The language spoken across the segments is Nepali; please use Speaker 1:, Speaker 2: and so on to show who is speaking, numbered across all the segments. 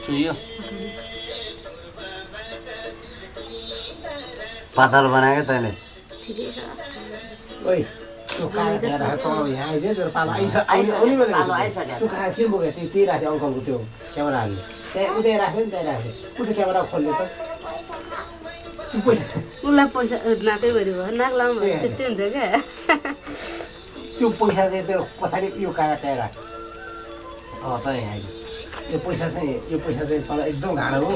Speaker 1: यो
Speaker 2: पातल बनाएको तैँले
Speaker 3: ठिकै छ
Speaker 4: ओइ त्यो कहाँ त्यहाँ राखेको तल यहाँ आइदियो त्यो पालो आउने बेला त्यो कहाँ के बोक्यो त्यही राख्यो अङ्कलको त्यो क्यामेराले त्यहाँ उतै राख्यो नि त्यहाँ राख्यो उता क्यामेरा खोल्यो त त्यो पैसा
Speaker 3: उसलाई पैसा नाकै गरी भयो नाक लाउनु भयो त्यस्तै हुन्छ क्या
Speaker 4: त्यो पैसा चाहिँ त्यो पछाडि यो कहाँ त्यहाँ राख्यो त यहाँ आइदियो यो पैसा चाहिँ तल एकदम घाँडो हो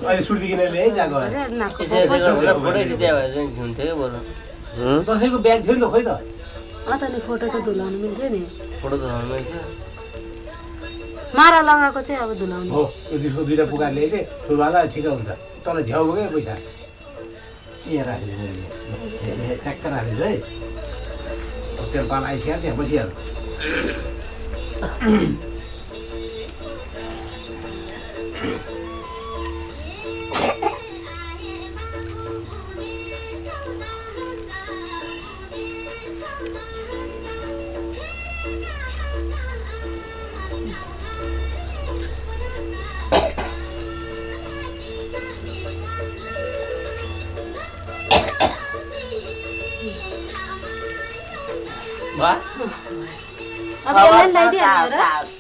Speaker 4: अहिले सुर्तीकिन ल्याइ जाएको
Speaker 1: यसरी गरेर फोटो खिचिदिया भए चाहिँ हुन्थ्यो क्या बरु
Speaker 4: दसैँको ब्याग थियो नि त खोइ त
Speaker 3: त नि फोटो त धुलाउनु मिल्थ्यो नि
Speaker 1: फोटो त हाल्नु थियो
Speaker 3: मारा लगाएको चाहिँ अब धुलाउनु
Speaker 4: हो यो डिस्को दुईवटा पुकार ल्याइदिए ठुलोवाला ठिकै हुन्छ तल झ्याउ बोक्यो पैसा यहाँ राखिदिनु मैले ट्याक्क राखिदिन्छु है तेल पाल आइसकेको यहाँ बसिहाल्नु
Speaker 3: अब यसलाई ल्याइदिइहाल्नु र